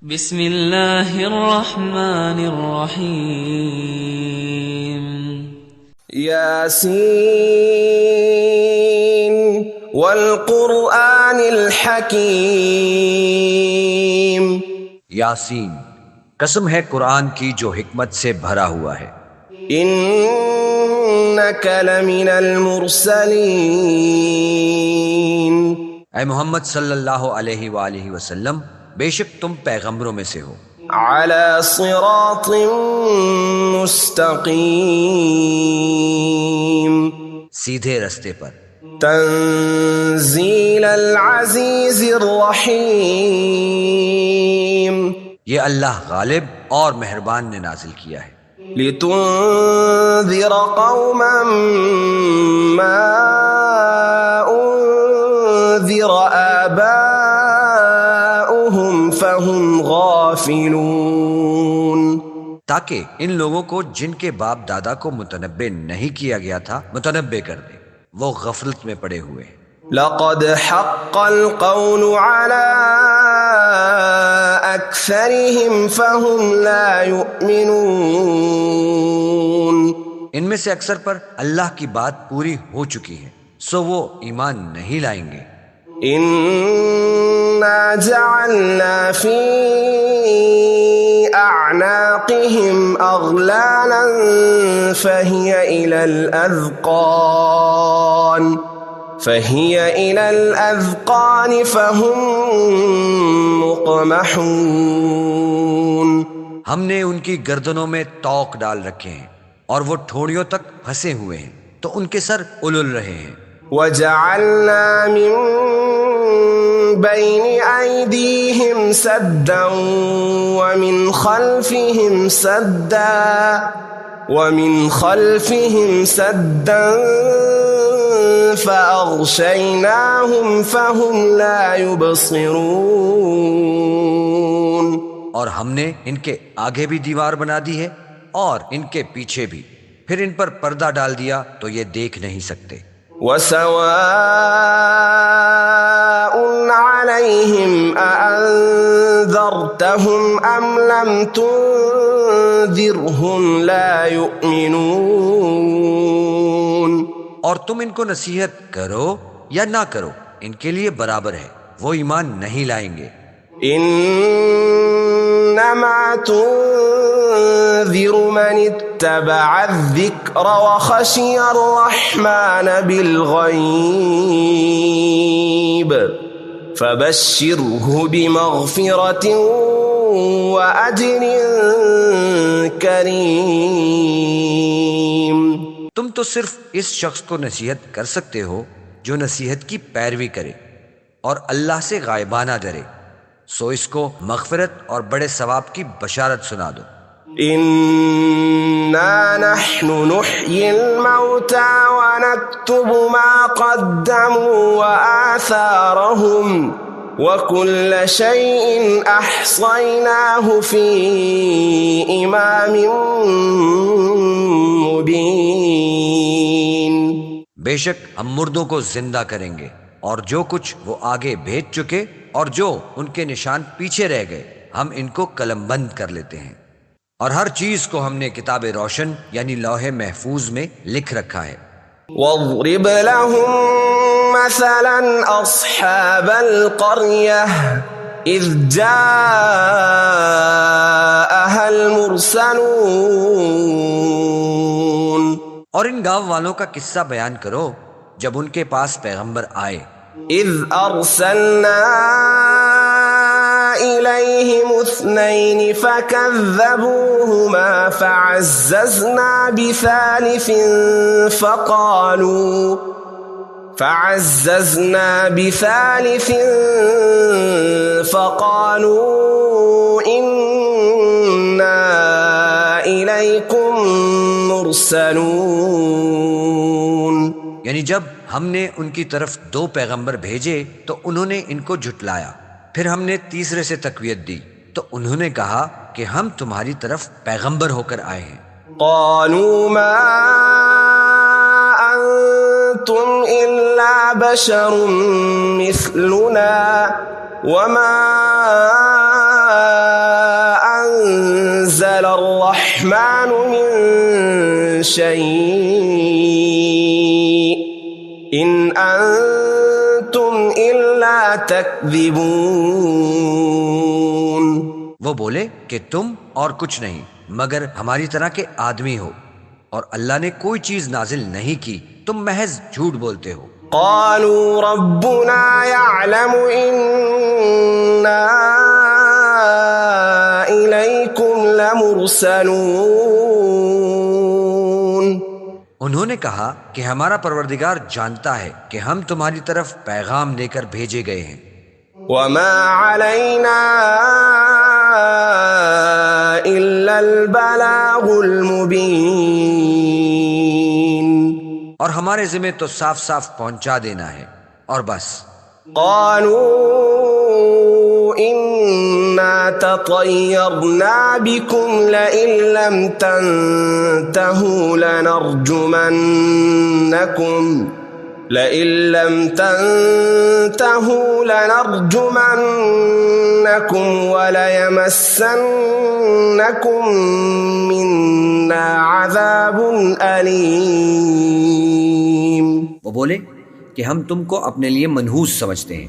بسم اللہ الرحمن الرحیم یاسین والقرآن الحکیم۔ یاسین، قسم ہے قرآن کی جو حکمت سے بھرا ہوا ہے۔ انک لمن المرسلین۔ اے محمد صلی اللہ علیہ وآلہ وسلم، بے شک تم پیغمبروں میں سے ہو، علی صراط مستقیم، سیدھے رستے پر۔ تنزیل العزیز الرحیم، یہ اللہ غالب اور مہربان نے نازل کیا ہے۔ لتنذر قوما ما انذر آباؤهم فهم غافلون، تاکہ ان لوگوں کو جن کے باپ دادا کو متنبع نہیں کیا گیا تھا متنبع کر دے، وہ غفلت میں پڑے ہوئے ہیں۔ لقد حق القول على اکثرهم فهم لا يؤمنون، ان میں سے اکثر پر اللہ کی بات پوری ہو چکی ہے، سو وہ ایمان نہیں لائیں گے۔ انا جعلنا في اعناقهم اغلالا فهي الى الاذقان فهم مقمحون، ہم نے ان کی گردنوں میں طوق ڈال رکھے ہیں اور وہ ٹھوڑیوں تک پھنسے ہوئے ہیں، تو ان کے سر الل رہے ہیں۔ وجعلنا من بين أيديهم سدا ومن خلفهم سدا فأغشيناهم فهم لا يبصرون، اور ہم نے ان کے آگے بھی دیوار بنا دی ہے اور ان کے پیچھے بھی، پھر ان پر پردہ ڈال دیا تو یہ دیکھ نہیں سکتے۔ وسواء عليهم أأنذرتهم أم لم تنذرهم لا يؤمنون، اور تم ان کو نصیحت کرو یا نہ کرو، ان کے لیے برابر ہے، وہ ایمان نہیں لائیں گے۔ انما تنذر من اتبع الذکر وخشی الرحمن بالغیب فبشره بمغفرة واجر کریم۔ تم تو صرف اس شخص کو نصیحت کر سکتے ہو جو نصیحت کی پیروی کرے اور اللہ سے غائبانہ ڈرے، سو اس کو مغفرت اور بڑے ثواب کی بشارت سنا دو۔ انا نحن نحيي الموتى ونكتب ما قدموا وآثارهم وكل شيء احصيناه في امام مبين، بے شک ہم مردوں کو زندہ کریں گے، اور جو کچھ وہ آگے بھیج چکے اور جو ان کے نشان پیچھے رہ گئے ہم ان کو قلم بند کر لیتے ہیں، اور ہر چیز کو ہم نے کتاب روشن یعنی لوح محفوظ میں لکھ رکھا ہے۔ واضرب لهم مثلا اصحاب القرية اذ جاءها المرسلون، اور ان گاؤں والوں کا قصہ بیان کرو جب ان کے پاس پیغمبر آئے۔ اذ ارسلنا إليهم 2 فكذبوهما فعززنا بثالث فقالوا إنا إليكم مرسلون، یعنی جب ہم نے ان کی طرف 2 پیغمبر بھیجے تو انہوں نے ان کو جھٹلایا، پھر ہم نے تیسرے سے تقویت دی تو انہوں نے کہا کہ ہم تمہاری طرف پیغمبر ہو کر آئے ہیں۔ قالوا ما انتم الا بشر مثلنا وما شيء إن أنتم إلا تكذبون. وہ بولے کہ تم اور کچھ نہیں مگر ہماری طرح کے آدمی ہو، اور اللہ نے کوئی چیز نازل نہیں کی، تم محض جھوٹ بولتے ہو. قالوا ربنا يعلم إنا إليكم لمرسلون. انہوں نے کہا کہ ہمارا پروردگار جانتا ہے کہ ہم تمہاری طرف پیغام لے کر بھیجے گئے ہیں. وما علينا إلا البلاغ المبين. اور ہمارے ذمہ تو صاف صاف پہنچا دینا ہے اور بس. قالوا إنا تطيرنا بكم لئن لم تنتهوا لنرجمنكم وليمسنكم منا عذاب أليم. وہ بولے کہ ہم تم کو اپنے لیے منحوس سمجھتے ہیں،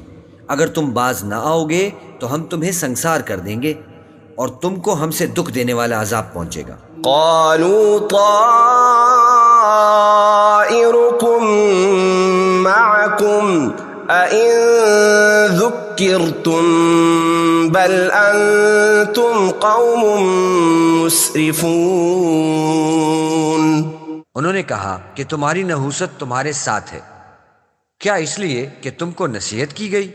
اگر تم باز نہ آؤ گے تو ہم تمہیں سنسار کر دیں گے اور تم کو ہم سے دکھ دینے والا عذاب پہنچے گا. قالوا طائركم معكم أئن ذكرتم بل أنتم قوم مسرفون. انہوں نے کہا کہ تمہاری نحوست تمہارے ساتھ ہے، کیا اس لیے کہ تم کو نصیحت کی گئی؟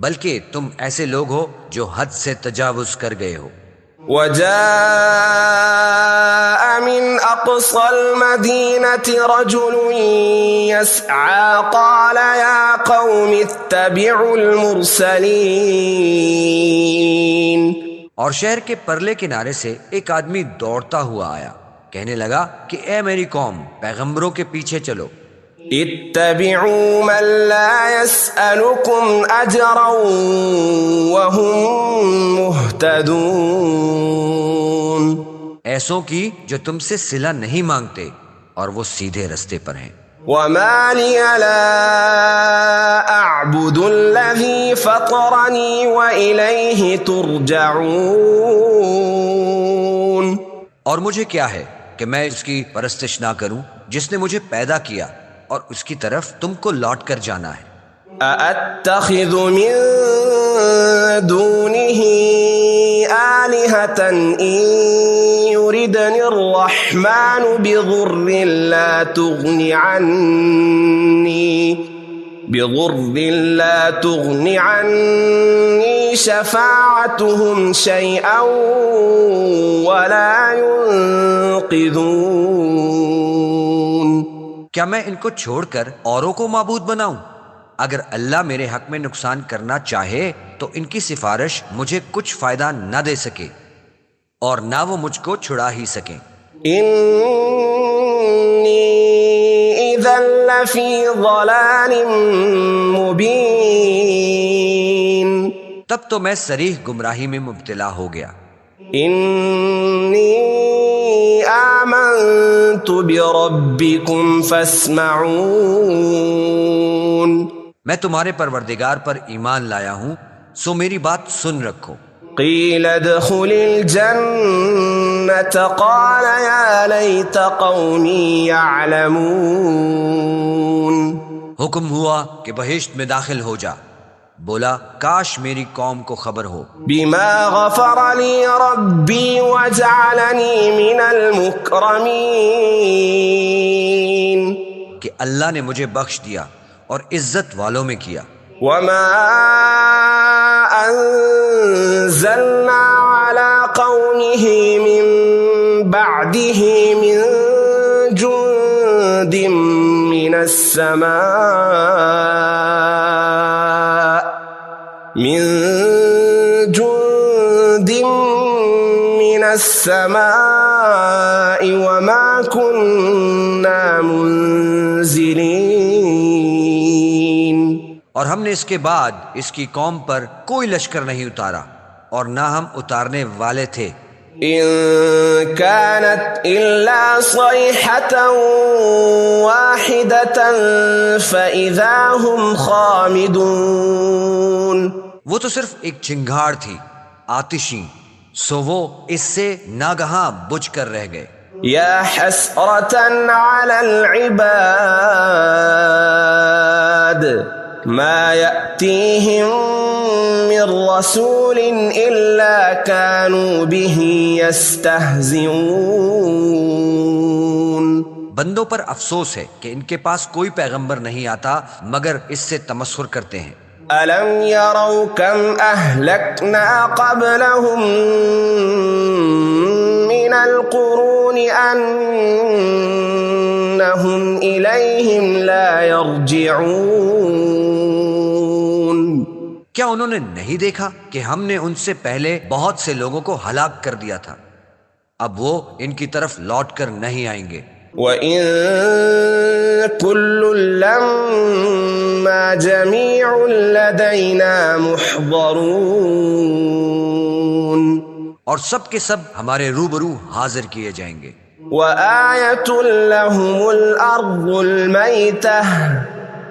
بلکہ تم ایسے لوگ ہو جو حد سے تجاوز کر گئے ہو. وجاء من أقصى المدينة رجل يسعى قال يا قوم اتبعوا المرسلين. اور شہر کے پرلے کنارے سے ایک آدمی دوڑتا ہوا آیا، کہنے لگا کہ اے میری قوم، پیغمبروں کے پیچھے چلو. اتبعوا من لا يسألكم أجرا وهم مهتدون. ایسوں کی جو تم سے صلہ نہیں مانگتے اور وہ سیدھے رستے پر ہیں. وما لي لا أعبد الذي فطرني وإليه ترجعون. اور مجھے کیا ہے کہ میں اس کی پرستش نہ کروں جس نے مجھے پیدا کیا اور اس کی طرف تم کو لوٹ کر جانا ہے. أأتخذ من دونه آلهة إن يردني الرحمن بضر لا تغن عني شفاعتهم شيئا ولا ينقذون. کیا میں ان کو چھوڑ کر اوروں کو معبود بناؤں؟ اگر اللہ میرے حق میں نقصان کرنا چاہے تو ان کی سفارش مجھے کچھ فائدہ نہ دے سکے اور نہ وہ مجھ کو چھڑا ہی سکیں. إني إذا لفي ضلال مبين. تب تو میں صریح گمراہی میں مبتلا ہو گیا. إني آمنت بربكم فاسمعون. میں تمہارے پروردگار پر ایمان لایا ہوں، سو میری بات سن رکھو. قيل ادخل الجنة قال يا ليت قومي يعلمون. حکم ہوا کہ بہشت میں داخل ہو جا، بولا کاش میری قوم کو خبر ہو. بما غفر لي ربي وجعلني من المكرمين. کہ اللہ نے مجھے بخش دیا اور عزت والوں میں کیا. وما أنزلنا على قومه من بعده من جند من السماء وما كنا منزلين. اور ہم نے اس کے بعد اس کی قوم پر کوئی لشکر نہیں اتارا اور نہ ہم اتارنے والے تھے. إن كانت إلا صيحة واحدة فإذا هم خامدون. وہ تو صرف ایک چنگھاڑ تھی آتشی، سو وہ اس سے ناگہاں بجھ کر رہ گئے. يا حسرة على العباد ما يأتيهم من رسول إلا كانوا به يستهزئون. بندوں پر افسوس ہے کہ ان کے پاس کوئی پیغمبر نہیں آتا مگر اس سے تمسخر کرتے ہیں. ألم يروا كم أهلكنا قبلهم من القرون أنهم إليهم لا يرجعون. کیا انہوں نے نہیں دیکھا کہ ہم نے ان سے پہلے بہت سے لوگوں کو ہلاک کر دیا تھا، اب وہ ان کی طرف لوٹ کر نہیں آئیں گے. وَإِن كُلٌّ لَّمَّا جَمِيعٌ لَّدَيْنَا مُحْضَرُونَ. اور سب کے سب ہمارے روبرو حاضر کیے جائیں گے. وَآيَةٌ لَّهُمُ الْأَرْضُ الْمَيْتَةُ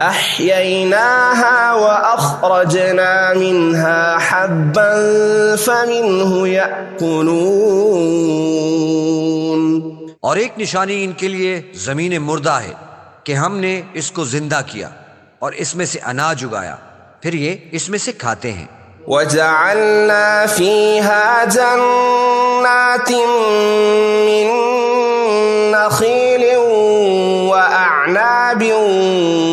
أَحْيَيْنَاهَا وَأَخْرَجْنَا مِنْهَا حَبًّا فَمِنْهُ يَأْكُلُونَ. اور ایک نشانی ان کے لیے زمین مردہ ہے کہ ہم نے اس کو زندہ کیا اور اس میں سے اناج اگایا، پھر یہ اس میں سے کھاتے ہیں. وَجَعَلْنَا فِيهَا جَنَّاتٍ مِّن نَخِيلٍ وَأَعْنَابٍ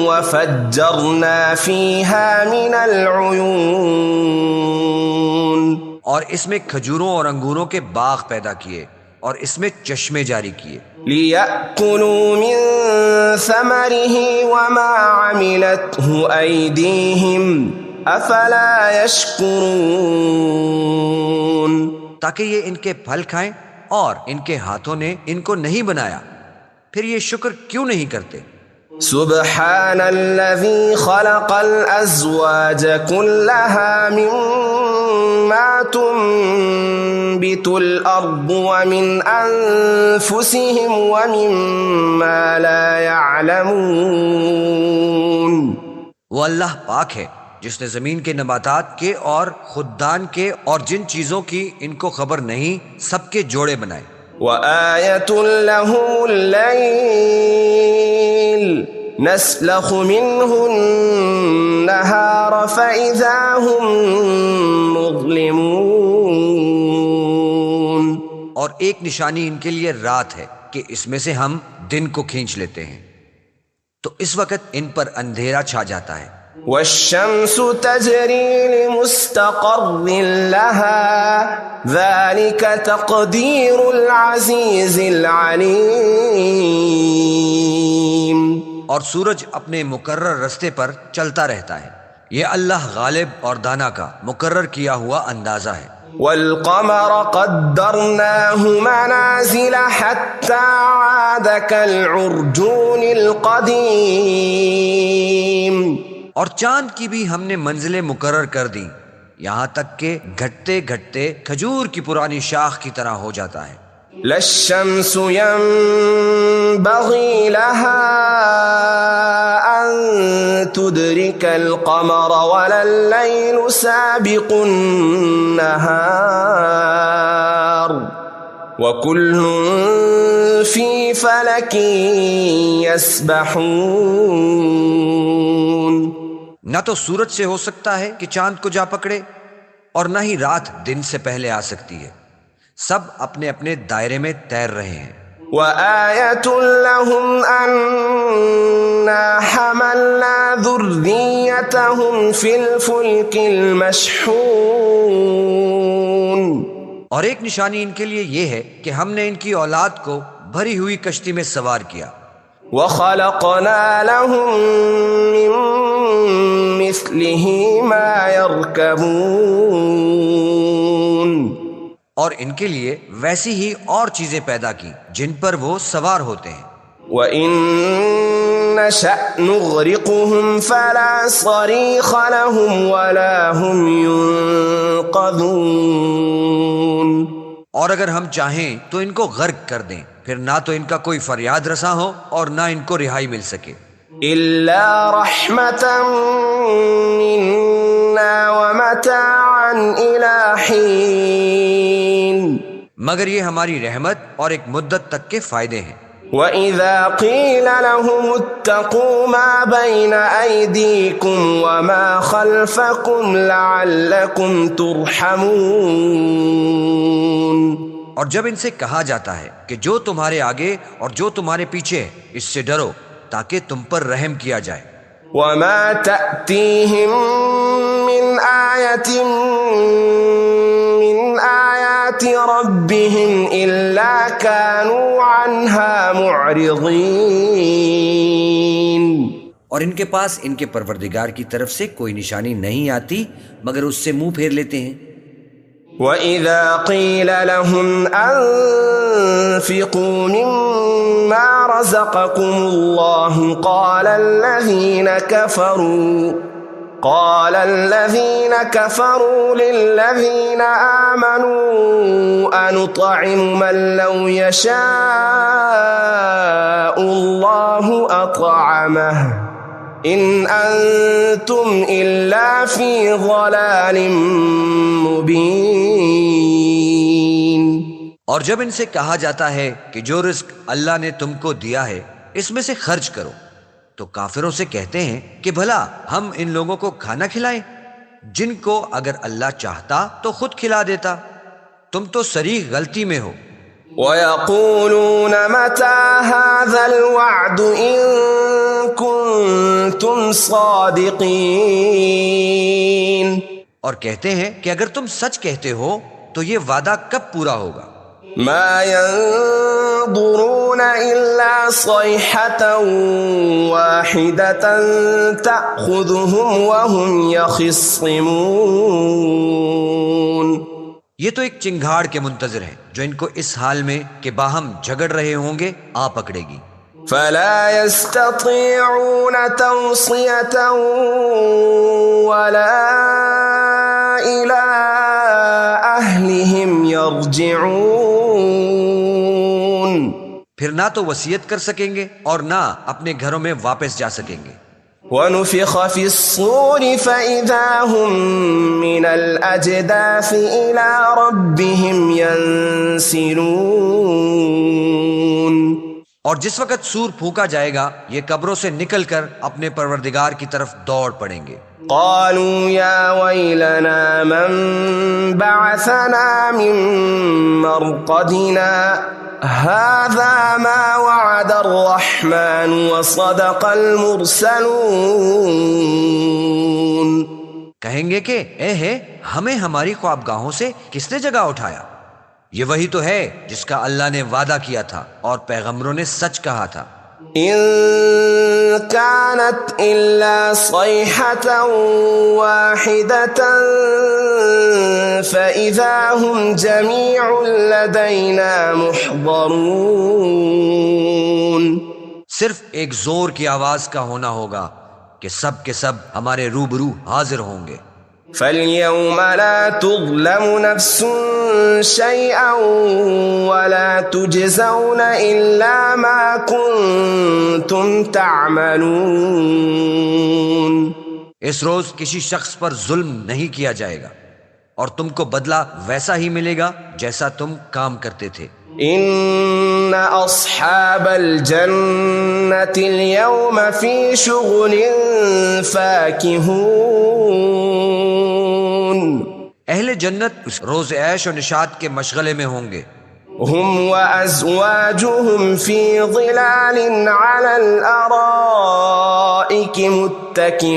وَفَجَّرْنَا فِيهَا مِنَ الْعُيُونِ. اور اس میں کھجوروں اور انگوروں کے باغ پیدا کیے اور اس میں چشمے جاری کیے. لِيَأْكُلُوا مِن ثَمَرِهِ وَمَا عَمِلَتْهُ أَيْدِيهِمْ أَفَلَا يَشْكُرُونَ. تاکہ یہ ان کے پھل کھائیں اور ان کے ہاتھوں نے ان کو نہیں بنایا، پھر یہ شکر کیوں نہیں کرتے؟ سبحان الذي خلق الأزواج كلها مما تنبت الأرض ومن أنفسهم ومما لا يعلمون. وہ اللہ پاک ہے جس نے زمین کے نباتات کے اور خوددان کے اور جن چیزوں کی ان کو خبر نہیں سب کے جوڑے بنائے. وَآيَةٌ لَهُمُ اللَّيْلُ نَسْلَخُ مِنْهُ النَّهَارَ فَإِذَا هُمْ مُظْلِمُونَ. اور ایک نشانی ان کے لیے رات ہے کہ اس میں سے ہم دن کو کھینچ لیتے ہیں تو اس وقت ان پر اندھیرا چھا جاتا ہے. وَالشَّمْسُ تَجْرِي لِمُسْتَقَرٍّ لَهَا ذَلِكَ تَقْدِيرُ الْعَزِيزِ الْعَلِيمِ. اور سورج اپنے مقرر رستے پر چلتا رہتا ہے، یہ اللہ غالب اور دانا کا مقرر کیا ہوا اندازہ ہے. وَالْقَمَرَ قَدَّرْنَاهُ مَنَازِلَ حَتَّى عَادَ كَالْعُرْجُونِ الْقَدِيمِ. اور چاند کی بھی ہم نے منزلیں مقرر کر دیں یہاں تک کہ گھٹتے گھٹتے کھجور کی پرانی شاخ کی طرح ہو جاتا ہے. لا الشمس ينبغي لها أن تدرك القمر ولا الليل سابق النهار وكل في فلك يسبحون. نہ تو سورج سے ہو سکتا ہے کہ چاند کو جا پکڑے اور نہ ہی رات دن سے پہلے آ سکتی ہے، سب اپنے اپنے دائرے میں تیر رہے ہیں. وَآيَةٌ لَّهُمْ أَنَّا حَمَلْنَا ذُرِّيَّتَهُمْ فِي الْفُلْكِ الْمَشْحُونِ. اور ایک نشانی ان کے لیے یہ ہے کہ ہم نے ان کی اولاد کو بھری ہوئی کشتی میں سوار کیا. وَخَلَقْنَا لَهُم مِّن مِّثْلِهِ مَا يَرْكَبُونَ. اور ان کے لیے ویسی ہی اور چیزیں پیدا کی جن پر وہ سوار ہوتے ہیں. وَإِن نَّشَأْ نُغْرِقْهُمْ فَلَا صَرِيخَ لَهُمْ وَلَا هُمْ يُنقَذُونَ. اور اگر ہم چاہیں تو ان کو غرق کر دیں، پھر نہ تو ان کا کوئی فریاد رساں ہو اور نہ ان کو رہائی مل سکے۔ إلا رحمة منا ومتاعا إلى حين مگر یہ ہماری رحمت اور ایک مدت تک کے فائدے ہیں۔ وَإِذَا قِيلَ لَهُمُ اتَّقُوا مَا بَيْنَ أَيْدِيكُمْ وَمَا خَلْفَكُمْ لَعَلَّكُمْ تُرْحَمُونَ، اور جب ان سے کہا جاتا ہے کہ جو تمہارے آگے اور جو تمہارے پیچھے ہے اس سے ڈرو تاکہ تم پر رحم کیا جائے۔ وَمَا تَأْتِيهِم مِّنْ آيَةٍ مِّنْ آيَاتِ رَبِّهِمْ إِلَّا كَانُوا عَنْهَا مُعْرِضِينَ، اور ان کے پاس ان کے پروردگار کی طرف سے کوئی نشانی نہیں آتی مگر اس سے منہ پھیر لیتے ہیں۔ وَإِذَا قِيلَ لَهُمْ أَنفِقُوا مِمَّا رَزَقَكُمُ اللَّهُ قَالَ الَّذِينَ كَفَرُوا لِلَّذِينَ آمَنُوا أَنُطْعِمُ مَن لَّوْ يَشَاءُ اللَّهُ أَطْعَمَهُ إِنْ أَنتُمْ إِلَّا فِي ضَلَالٍ مُبِينٍ۔ اور جب ان سے کہا جاتا ہے کہ جو رزق اللہ نے تم کو دیا ہے اس میں سے خرچ کرو، تو کافروں سے کہتے ہیں کہ بھلا ہم ان لوگوں کو کھانا کھلائیں جن کو اگر اللہ چاہتا تو خود کھلا دیتا، تم تو صریح غلطی میں ہو۔ وَيَقُولُونَ مَتَى هَذَا الْوَعْدُ إِن كُنتُمْ صَادِقِينَ، اور کہتے ہیں کہ اگر تم سچ کہتے ہو تو یہ وعدہ کب پورا ہوگا؟ مَا يَنظُرُونَ إِلَّا صَيْحَةً وَاحِدَةً تَأْخُذُهُمْ وَهُمْ يَخِصِّمُونَ، یہ تو ایک چنگھاڑ کے منتظر ہیں جو ان کو اس حال میں کہ باہم جھگڑ رہے ہوں گے آ پکڑے گی۔ فَلَا يَسْتَطِيعُونَ تَوْصِيَةً وَلَا إِلَىٰ أَهْلِهِمْ يَرْجِعُونَ، پھر نہ تو وصیت کر سکیں گے اور نہ اپنے گھروں میں واپس جا سکیں گے۔ وَنُفِخَ فِي الصُّورِ فَإِذَا هُم مِّنَ الْأَجْدَاثِ إِلَىٰ رَبِّهِمْ يَنسِلُونَ، اور جس وقت سور پھونکا جائے گا یہ قبروں سے نکل کر اپنے پروردگار کی طرف دوڑ پڑیں گے۔ قالوا يا ويلنا من بعثنا من مرقدنا هذا ما وعد الرحمن وصدق المرسلون، کہیں گے کہ اے ہے ہمیں ہماری خوابگاہوں سے کس نے جگہ اٹھایا، یہ وہی تو ہے جس کا اللہ نے وعدہ کیا تھا اور پیغمبروں نے سچ کہا تھا۔ إن كانت إلا صيحة واحدة فإذا هم جميع لدينا محضرون، صرف ایک زور کی آواز کا ہونا ہوگا کہ سب کے سب ہمارے روبرو حاضر ہوں گے۔ فَالْيَوْمَ لَا تُظْلَمُ نَفْسٌ شَيْئًا وَلَا تُجْزَوْنَ إِلَّا مَا كُنتُمْ تَعْمَلُونَ، اس روز کسی شخص پر ظلم نہیں کیا جائے گا اور تم کو بدلہ ویسا ہی ملے گا جیسا تم کام کرتے تھے۔ إِنَّ أَصْحَابَ الْجَنَّةِ الْيَوْمَ فِي شُغُلٍ فَاكِهُونَ، اہل جنت اس روز عیش و نشاط کے مشغلے میں ہوں گے۔ هُمْ وَأَزْوَاجُهُمْ فِي ظِلَالٍ عَلَى الْأَرَائِكِ مُتَّكِئُونَ،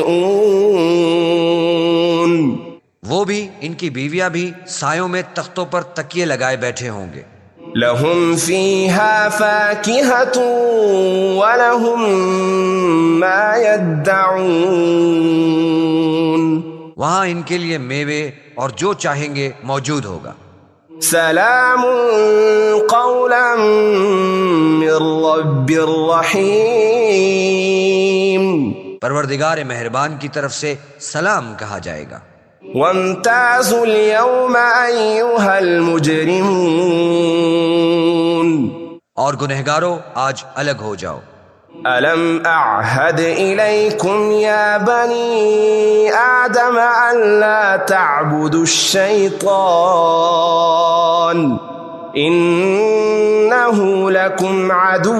وہ بھی ان کی بیویاں بھی سایوں میں تختوں پر تکیے لگائے بیٹھے ہوں گے۔ لَهُمْ فِيهَا فَاكِهَةٌ وَلَهُمْ مَا يَدَّعُونَ، وہاں ان کے لیے میوے اور جو چاہیں گے موجود ہوگا۔ سلام قولا من رب الرحیم، پروردگار مہربان کی طرف سے سلام کہا جائے گا۔ وامتازوا اليوم أيها المجرمون اور گنہگارو آج الگ ہو جاؤ. ألم أعهد إليكم يا بني آدم ألا تعبدوا الشيطان إنه لكم عدو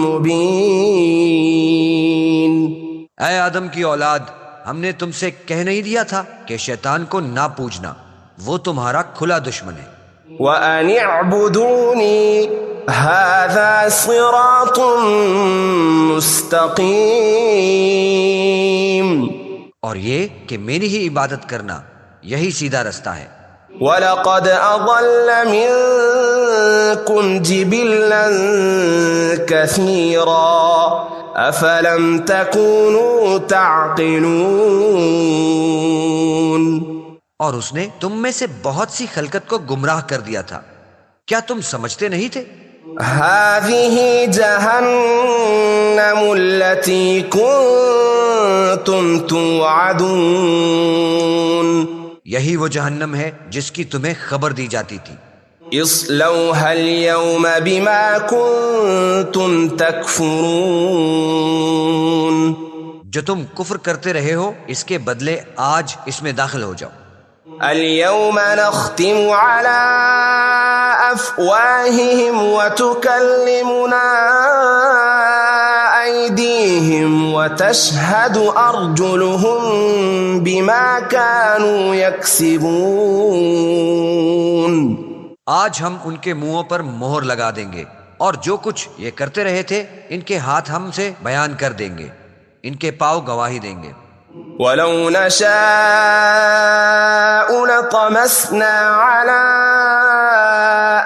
مبين. اے آدم کی اولاد، ہم نے تم سے کہہ نہیں دیا تھا کہ شیطان کو نہ پوجنا، وہ تمہارا کھلا دشمن ہے. وأن اعبدوني هذا صراط مستقيم. اور یہ کہ میری ہی عبادت کرنا یہی سیدھا رستہ ہے. وَلَقَدْ أَضَلَّ مِنكُمْ جِبِلًّا كَثِيرًا أَفَلَمْ تَكُونُوا تَعْقِلُونَ. اور اس نے تم میں سے بہت سی خلقت کو گمراہ کر دیا تھا، کیا تم سمجھتے نہیں تھے؟ هَذِهِ جَهَنَّمُ الَّتِي كُنتُمْ تُوعَدُونَ. یہی وہ جہنم ہے جس کی تمہیں خبر دی جاتی تھی. اصلوها اليوم بما كنتم تكفرون. جو تم کفر کرتے رہے ہو اس کے بدلے آج اس میں داخل ہو جاؤ. اليوم نختم على أفواههم وتكلمنا أيديهم وتشهد أرجلهم بما كانوا يكسبون. آج ہم ان کے منہوں پر مہر لگا دیں گے اور جو کچھ یہ کرتے رہے تھے ان کے ہاتھ ہم سے بیان کر دیں گے، ان کے پاؤں گواہی دیں گے. وَلَوْ نَشَاءُ لَطَمَسْنَا عَلَىٰ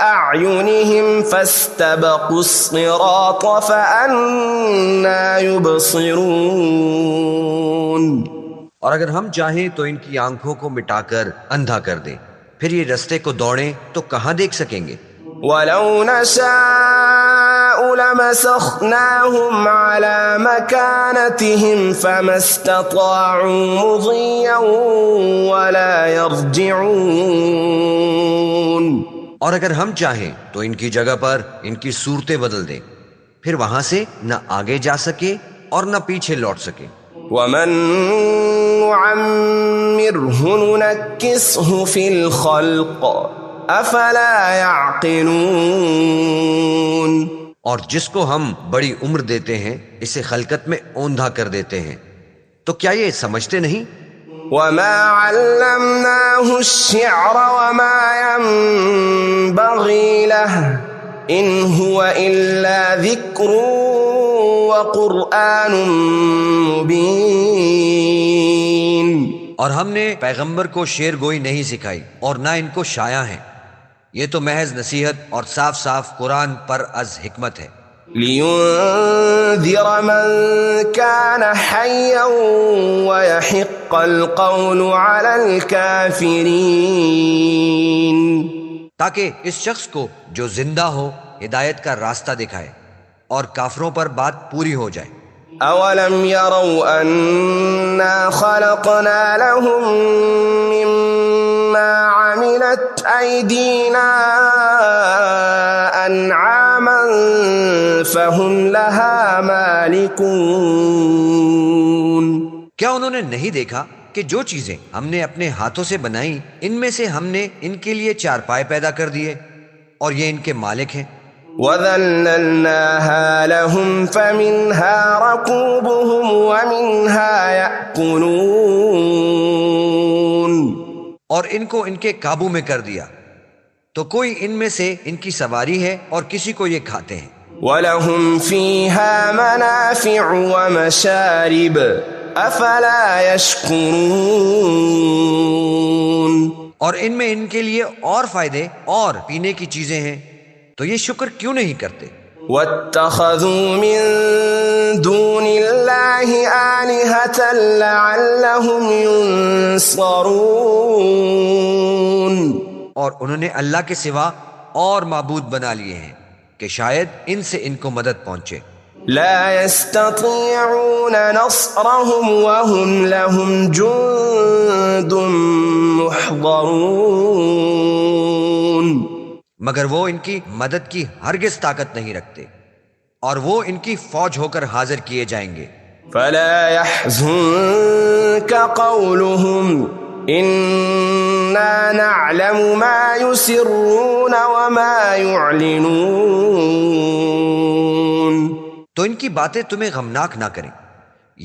أَعْيُنِهِمْ فَاسْتَبَقُوا الصِّرَاطَ فَأَنَّىٰ يُبْصِرُونَ. اور اگر ہم چاہیں تو ان کی آنکھوں کو مٹا کر اندھا کر دیں، پھر یہ رستے کو دوڑیں تو کہاں دیکھ سکیں گے. وَلَوْ نَشَاءُ لَمَسَخْنَاهُمْ عَلَىٰ مَكَانَتِهِمْ فَمَا اسْتَطَاعُوا مُضِيًّا وَلَا يَرْجِعُونَ. اور اگر ہم چاہیں تو ان کی جگہ پر ان کی صورتیں بدل دیں، پھر وہاں سے نہ آگے جا سکے اور نہ پیچھے لوٹ سکے. وَمَن نُّعَمِّرْهُ نُنَكِّسْهُ فِي الْخَلْقِ أَفَلَا يَعْقِلُونَ. اور جس کو ہم بڑی عمر دیتے ہیں اسے خلقت میں اوندھا کر دیتے ہیں، تو کیا یہ سمجھتے نہیں؟ وَمَا عَلَّمْنَاهُ الشِّعْرَ وَمَا يَنبَغِي لَهُ إِنْ هُوَ إِلَّا ذِكْرٌ وَقُرْآنٌ مُبِينٌ. اور ہم نے پیغمبر کو شعر گوئی نہیں سکھائی اور نہ ان کو شایع ہیں، یہ تو محض نصیحت اور صاف صاف قرآن پر از حکمت ہے. لِيُنذِرَ مَن كَانَ حَيًّا وَيَحِقَّ الْقَوْلُ عَلَى الْكَافِرِينَ. تاکہ اس شخص کو جو زندہ ہو ہدایت کا راستہ دکھائے اور کافروں پر بات پوری ہو جائے. أَوَلَمْ يَرَوْا أَنَّا خَلَقْنَا لَهُم مِّمَّا عَمِلَتْ أَيْدِينَا أَنْعَامًا فَهُمْ لَهَا مَالِكُونَ. کیا انہوں نے نہیں دیکھا کہ جو چیزیں ہم نے اپنے ہاتھوں سے بنائیں ان میں سے ہم نے ان کے لیے چارپائے پیدا کر دیے اور یہ ان کے مالک ہیں. وَذَلَّلْنَاهَا لَهُمْ فَمِنْهَا رَكُوبُهُمْ وَمِنْهَا يَأْكُلُونَ. اور ان کو ان کے قابو میں کر دیا، تو کوئی ان میں سے ان کی سواری ہے اور کسی کو یہ کھاتے ہیں. وَلَهُمْ فِيهَا مَنَافِعُ وَمَشَارِبُ أَفَلَا يَشْكُرُونَ. اور ان میں ان کے لیے اور فائدے اور پینے کی چیزیں ہیں، تو یہ شکر کیوں نہیں کرتے؟ وَاتَّخَذُوا مِن دُونِ اللَّهِ آلِهَةً لَعَلَّهُمْ يُنصَرُونَ. اور انہوں نے اللہ کے سوا اور معبود بنا لیے ہیں کہ شاید ان سے ان کو مدد پہنچے. لا يستطيعون نصرهم وهم لهم جند محضرون، مگر وہ ان کی مدد کی ہرگز طاقت نہیں رکھتے اور وہ ان کی فوج ہو کر حاضر کیے جائیں گے۔ فلا يحزنك قولهم إنا نعلم ما يسرون وما يعلنون، تو ان کی باتیں تمہیں غمناک نہ کریں،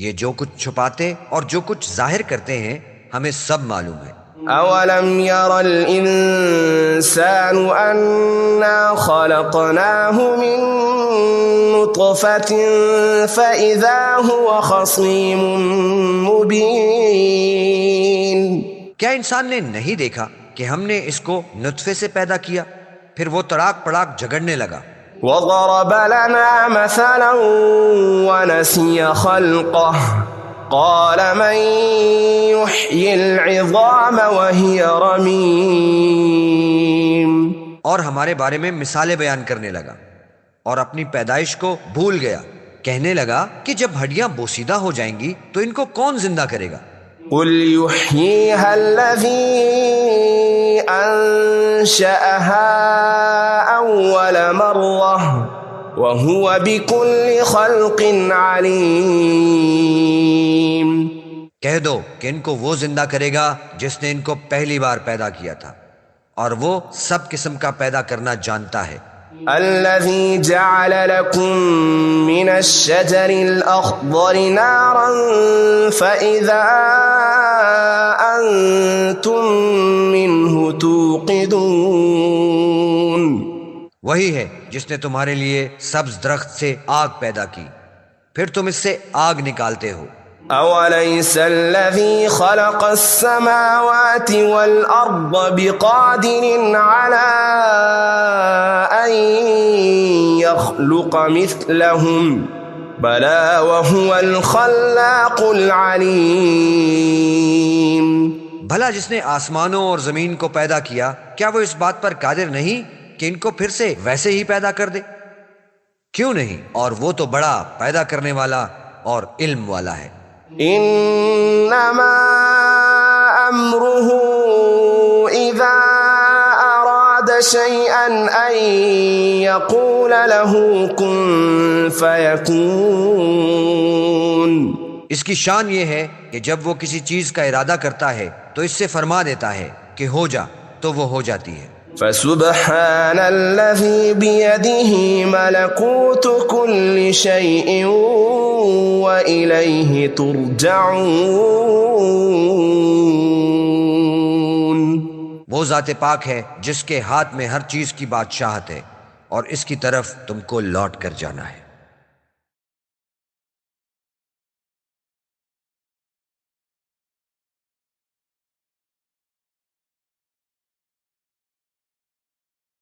یہ جو کچھ چھپاتے اور جو کچھ ظاہر کرتے ہیں ہمیں سب معلوم ہے۔ أولم ير الإنسان أنا خلقناه من نطفة فإذا هو خصيم مبين، کیا انسان نے نہیں دیکھا کہ ہم نے اس کو نطفے سے پیدا کیا پھر وہ تڑاک پڑاک جھگڑنے لگا۔ وضرب لنا مثلا ونسي خلقه قال من يحيي العظام وهي رميم، اور ہمارے بارے میں مثالیں بیان کرنے لگا اور اپنی پیدائش کو بھول گیا، کہنے لگا کہ جب ہڈیاں بوسیدہ ہو جائیں گی تو ان کو کون زندہ کرے گا؟ قل يحييها الذي أنشأها أول مرة وهو بكل خلق عليم، کہہ دو کہ ان کو وہ زندہ کرے گا جس نے ان کو پہلی بار پیدا کیا تھا اور وہ سب قسم کا پیدا کرنا جانتا ہے۔ الذي جعل لكم من الشجر الأخضر نارا فإذا أنتم منه توقدون، وہی ہے جس نے تمہارے لیے سبز درخت سے آگ پیدا کی پھر تم اس سے آگ نکالتے ہو۔ أوليس الذي خلق السماوات والأرض بقادر على أن يخلق مثلهم بلى وهو الخلاق العليم، بھلا جس نے آسمانوں اور زمین کو پیدا کیا کیا وہ اس بات پر قادر نہیں کہ ان کو پھر سے ویسے ہی پیدا کر دے؟ کیوں نہیں، اور وہ تو بڑا پیدا کرنے والا اور علم والا ہے۔ انما امره اذا اراد شيئا ان يقول له كن فيكون، اس کی شان یہ ہے کہ جب وہ کسی چیز کا ارادہ کرتا ہے تو اس سے فرما دیتا ہے کہ ہو جا تو وہ ہو جاتی ہے۔ فسبحان الذي بيده ملكوت كل شيء وإليه ترجعون، وہ ذات پاک ہے جس کے ہاتھ میں ہر چیز کی بادشاہت ہے اور اس کی طرف تم کو لوٹ کر جانا ہے۔